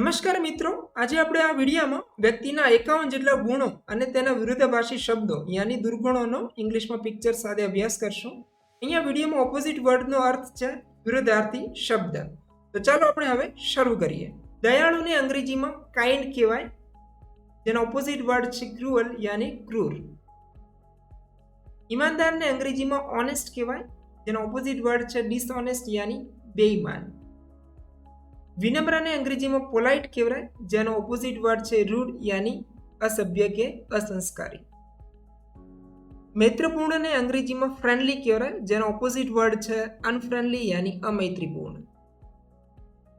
નમસ્કાર મિત્રો, આજે આપણે આ વિડીયોમાં વ્યક્તિના 51 જેટલા ગુણો અને તેના વિરુદ્ધાભાસી શબ્દો યાની દુર્ગુણોનો ઇંગ્લિશમાં પિક્ચર સાથે અભ્યાસ કરશું. અહીંયા વિડીયોમાં ઓપોઝિટ વર્ડનો અર્થ છે વિરુદ્ધાર્થી શબ્દ. તો ચાલો આપણે હવે શરૂ કરીએ. દયાળુને અંગ્રેજીમાં કાઇન્ડ કહેવાય, જેનો ઓપોઝિટ વર્ડ છે ક્રુઅલ યાની ક્રૂર. ઈમાનદારને અંગ્રેજીમાં ઓનેસ્ટ કહેવાય, જેનો ઓપોઝિટ વર્ડ છે ડિસઓનેસ્ટ યાની બેઈમાન. વિનમ્રને અંગ્રેજીમાં પોલાઇટ કહેવાય, જેનો ઓપોઝિટ વર્ડ છે રૂડ યાની અસભ્ય કે અસંસ્કારી. મૈત્રપૂર્ણને અંગ્રેજીમાં ફ્રેન્ડલી કહેવાય, જેનો ઓપોઝિટ વર્ડ છે અનફ્રેન્ડલી યાની અમૈત્રીપૂર્ણ.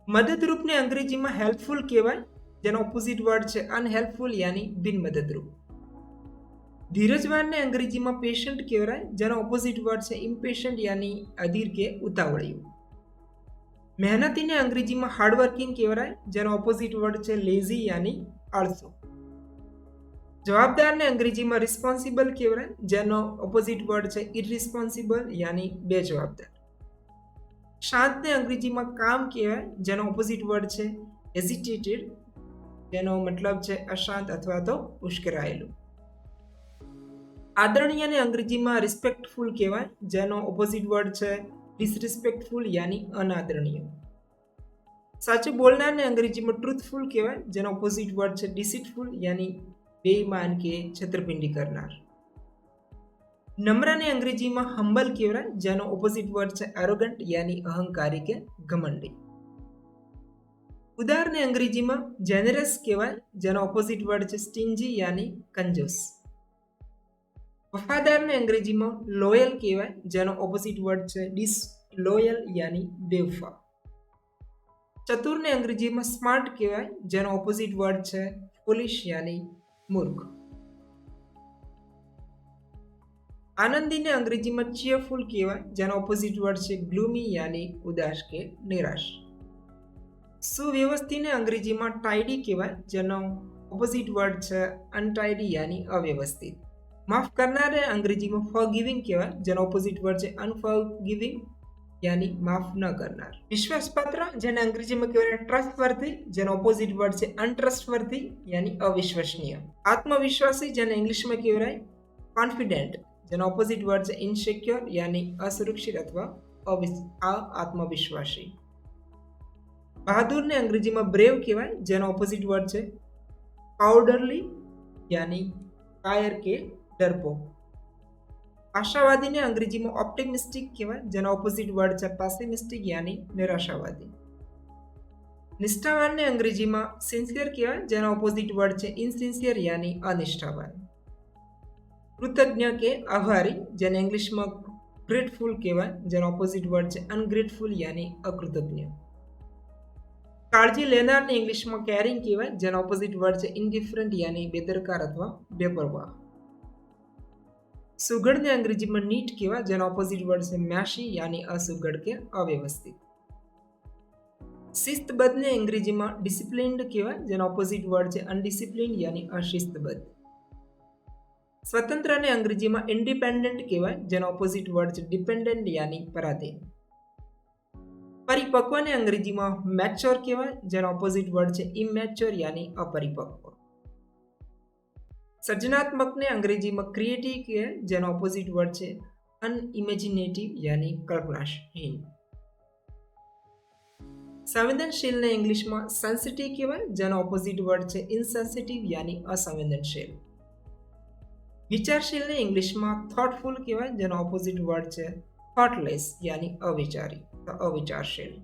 મદદરૂપને અંગ્રેજીમાં હેલ્પફુલ કહેવાય, જેનો ઓપોઝિટ વર્ડ છે અનહેલ્પફુલ યાની બિનમદદરૂપ. ધીરજવાનને અંગ્રેજીમાં પેશન્ટ કહેવાય, જેનો ઓપોઝિટ વર્ડ છે ઇમ્પેશન્ટ યાની અધીર કે ઉતાવળિયું. મહેનતીને અંગ્રેજીમાં હાર્ડવર્કિંગ કહેવાય, જેનો ઓપોઝિટ વર્ડ છે લેઝી યાની આળસુ. જવાબદારને અંગ્રેજીમાં રિસ્પોન્સિબલ કહેવાય, જેનો ઓપોઝિટ વર્ડ છે ઇરરિસ્પોન્સિબલ યાની બેજવાબદાર. શાંતને અંગ્રેજીમાં કામ કહેવાય, જેનો ઓપોઝિટ વર્ડ છે હેઝિટેટેડ, જેનો મતલબ છે અશાંત અથવા તો ઉશ્કેરાયેલું. આદરણીયને અંગ્રેજીમાં રિસ્પેક્ટફુલ કહેવાય, જેનો ઓપોઝિટ વર્ડ છે ડિસરિસ્પેક્ટફુલ યાની અનાદરણીય. સાચું બોલનારને અંગ્રેજીમાં ટ્રુથફુલ કહેવાય, જેનો ઓપોઝિટ વર્ડ છે ડિસીટફુલ યાની બેઈમાન કે છેતરપિંડી કરનાર. નમ્રને અંગ્રેજીમાં હમ્બલ કહેવાય, જેનો ઓપોઝિટ વર્ડ છે એરોગન્ટ યાની અહંકારી કે ઘમંડી. ઉદારને અંગ્રેજીમાં જેનરસ કહેવાય, જેનો ઓપોઝિટ વર્ડ છે સ્ટિન્જી યાની કંજૂસ. વફાદારને અંગ્રેજીમાં લોયલ કહેવાય, જેનો ઓપોઝિટ વર્ડ છે ડિસલોયલ યાની બેવફા. ચતુરને અંગ્રેજીમાં સ્માર્ટ કહેવાય, જેનો ઓપોઝિટ વર્ડ છે ફુલિશ યાની મૂર્ખ. આનંદીને અંગ્રેજીમાં ચીયરફુલ કહેવાય, જેનો ઓપોઝિટ વર્ડ છે ગ્લુમી યાની ઉદાસ કે નિરાશ. સુવ્યવસ્થિતને અંગ્રેજીમાં ટાઇડી કહેવાય, જેનો ઓપોઝિટ વર્ડ છે અનટાઇડી યાની અવ્યવસ્થિત. માફ કરનારે અંગ્રેજીમાં ફોરગિવિંગ કહેવાય, જેનો ઓપોઝિટ વર્ડ છે અનફોરગિવિંગ યાની માફ ન કરનાર. વિશ્વાસપાત્ર જેને અંગ્રેજીમાં કહેવાય ટ્રસ્ટવર્ધી, જેનો ઓપોઝિટ વર્ડ છે અનટ્રસ્ટવર્ધી યાની અવિશ્વસનીય. આત્મવિશ્વાસી જેને ઇંગ્લિશમાં કહેવાય કોન્ફિડન્ટ, જેનો ઓપોઝિટ વર્ડ છે ઇનસિક્યોર યાની અસુરક્ષિત અથવા આત્મવિશ્વાસી. બહાદુરને અંગ્રેજીમાં બ્રેવ કહેવાય, જેનો ઓપોઝિટ વર્ડ છે કાઉડરલી યાની કાયર કે ડરપોક. આશાવાદીને અંગ્રેજીમાં ઓપ્ટિમિસ્ટિક કહેવાય, જેનો ઓપોઝિટ વર્ડ છે પેસિમિસ્ટિક યાની નિરાશાવાદી. નિષ્ઠાવાનને અંગ્રેજીમાં સિન્સિયર કહેવાય, જેનો ઓપોઝિટ વર્ડ છે ઇનસિન્સિયર યાની અનિષ્ઠાવાન. કૃતજ્ઞ કે આભારી જેને ઇંગ્લિશમાં ગ્રેટફુલ કહેવાય, જેનો ઓપોઝિટ વર્ડ છે અનગ્રેટફુલ યાની અકૃતજ્ઞ. કાળજી લેનારને ઇંગ્લિશમાં કેરિંગ કહેવાય, જેનો ઓપોઝિટ વર્ડ છે ઇન્ડિફરન્ટ યાની બેદરકાર અથવા બેપરવાહ. સુઘડને અંગ્રેજીમાં નીટ કહેવાય, જેનો ઓપોઝિટ વર્ડ છે મેશી યાની અસુઘડ કે અવ્યવસ્થિત. શિસ્તબદ્ધને અંગ્રેજીમાં ડિસિપ્લિન્ડ કહેવાય, જેનો ઓપોઝિટ વર્ડ છે અનડિસિપ્લિન્ડ યાની અશિસ્તબદ્ધ. સ્વતંત્રને અંગ્રેજીમાં ઇન્ડિપેન્ડન્ટ કહેવાય, જેનો ઓપોઝિટ વર્ડ છે ડિપેન્ડન્ટ યાની પરાધીન. પરિપક્વને અંગ્રેજીમાં મેચ્યોર કહેવાય, જેનો ઓપોઝિટ વર્ડ છે ઇમેચ્યોર યાની અપરિપક્વ. સર્જનાત્મકને અંગ્રેજીમાં ક્રિએટિવ કહેવાય, જેનો ઓપોઝિટ વર્ડ છે અનઇમેજિનેટિવ યાની કલ્પનાશીલ. સંવેદનશીલને ઇંગ્લિશમાં સેન્સિટિવ કહેવાય, જેનો ઓપોઝિટ વર્ડ છે ઇનસેન્સિટિવ યાની અસંવેદનશીલ. વિચારશીલને ઇંગ્લિશમાં થોટફુલ કહેવાય, જેનો ઓપોઝિટ વર્ડ છે થોટલેસ યાની અવિચારશીલ.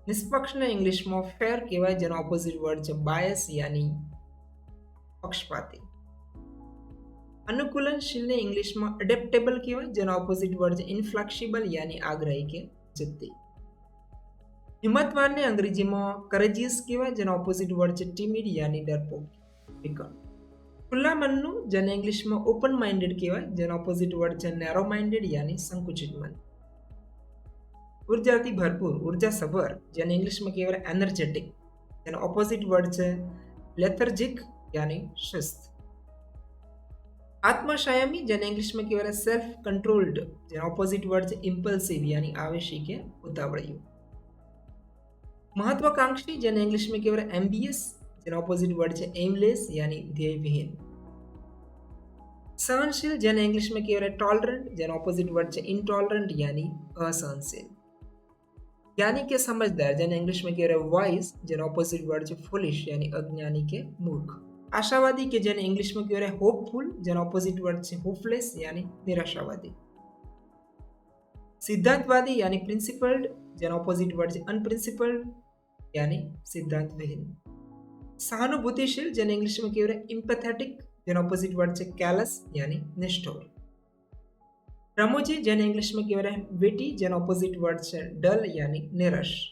નિષ્પક્ષને ઇંગ્લિશમાં ફેર કહેવાય, જેનો ઓપોઝિટ વર્ડ છે બાયસ યાની પક્ષપાતી. અનુકૂલનશીલને ઇંગ્લિશમાં એડેપ્ટેબલ કહેવાય, જેનો ઓપોઝિટ વર્ડ છે ઇનફ્લેક્સિબલ યાની આગ્રહી કે જિદ્દી. હિંમતવાનને અંગ્રેજીમાં કરેજિયસ કહેવાય, જેનો ઓપોઝિટ વર્ડ છે ટિમિડ યાની ડરપોક. ખુલ્લા મનનું જેને ઇંગ્લિશમાં ઓપન માઇન્ડેડ કહેવાય, જેનો ઓપોઝિટ વર્ડ છે નેરો માઇન્ડેડ યાની સંકુચિત મન. ઉર્જાથી ભરપૂર ઉર્જાસભર જેને ઇંગ્લિશમાં કહેવાય એનર્જેટિક, જેનો ઓપોઝિટ વર્ડ છે લેથર્જિક યાની સુસ્ત. આત્મસંયમી જેને ઇંગ્લિશમાં કહેવાય સેલ્ફ કંટ્રોલ્ડ, જેનો ઓપોઝિટ વર્ડ છે ઇમ્પલ્સિવ યાની આવેશી કે ઉતાવળિયું. महत्वाकांक्षी જેને ઇંગ્લિશમાં કહેવાય એમ્બિયસ, જેનો ઓપોઝિટ વર્ડ છે એમલેસ યાની ધ્યેયવિહીન. સહનશીલ જેને ઇંગ્લિશમાં કહેવાય ટોલરન્ટ, જેનો ઓપોઝિટ વર્ડ છે ઇનટોલરન્ટ યાની અસહનશીલ. જ્ઞાની કે સમજદાર જેને ઇંગ્લિશમાં કહેવાય વાઇઝ, જેનો ઓપોઝિટ વર્ડ છે ફુલિશ યાની અજ્ઞાની કે મૂર્ખ. આશાવાદી કે જેને ઇંગ્લિશમાં કહેવાય હોપફુલ, જેનો ઓપોઝિટ વર્ડ છે હોપલેસ યાની નિરાશાવાદી. સિદ્ધાંતવાદી યાની પ્રિન્સિપલ્ડ, જેનો ઓપોઝિટ વર્ડ છે અનપ્રિન્સિપલ્ડ યાની સિદ્ધાંતવિહીન. સહાનુભૂતિશીલ જેને ઇંગ્લિશમાં કહેવાય ઇમ્પેથેટિક, જેનો ઓપોઝિટ વર્ડ છે કેલસ યાની નિષ્ઠુર. રમૂજી જેને ઇંગ્લિશમાં કહેવાય વિટી, જેનો ઓપોઝિટ વર્ડ છે ડલ યાની નિરસ.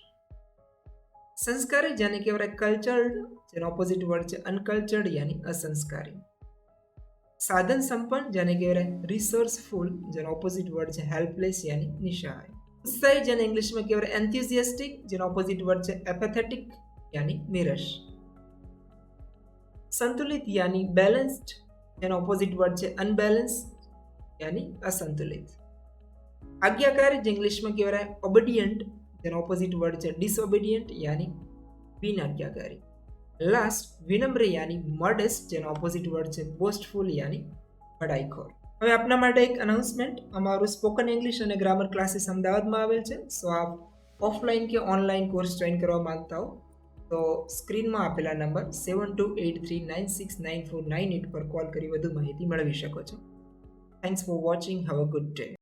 સંસ્કારી જેને કહેવાય કલ્ચર્ડ, જેનો ઓપોઝિટ વર્ડ છે અનકલ્ચર્ડ યાની અસંસ્કારી. સાધન સંપન્ન જેને કહેવાય રિસોર્સફુલ, જેનો ઓપોઝિટ વર્ડ છે હેલ્પલેસ યાની નિસહાય. ઉત્સાહી જેને ઇંગ્લિશમાં કહેવાય એન્થુઝિયાસ્ટિક, જેનો ઓપોઝિટ વર્ડ છે એપેથેટિક યાની નિરસ. સંતુલિત યાની બેલેન્સ્ડ, જેનો ઓપોઝિટ વર્ડ છે અનબેલેન્સ યાની અસંતુલિત. આજ્ઞાકારી જે ઇંગ્લિશમાં કહેવાય ઓબેડિયન્ટ, જેનો ઓપોઝિટ વર્ડ છે ડિસઓબેડિયન્ટ યાની બિનઆજ્ઞાકારી. લાસ્ટ વિનમ્ર યાની મોડેસ્ટ, જેનો ઓપોઝિટ વર્ડ છે બોસ્ટફુલ યાની બડાઈખોર. હવે આપના માટે એક અનાઉન્સમેન્ટ, અમારું સ્પોકન ઇંગ્લિશ અને ગ્રામર ક્લાસીસ અમદાવાદમાં આવેલ છે. સો આપ ઓફલાઈન કે ઓનલાઈન કોર્સ જોઈન કરવા માંગતા હો તો સ્ક્રીનમાં આપેલા નંબર 7283969498 પર કોલ કરી વધુ માહિતી મેળવી શકો છો. Thanks for watching. Have a good day.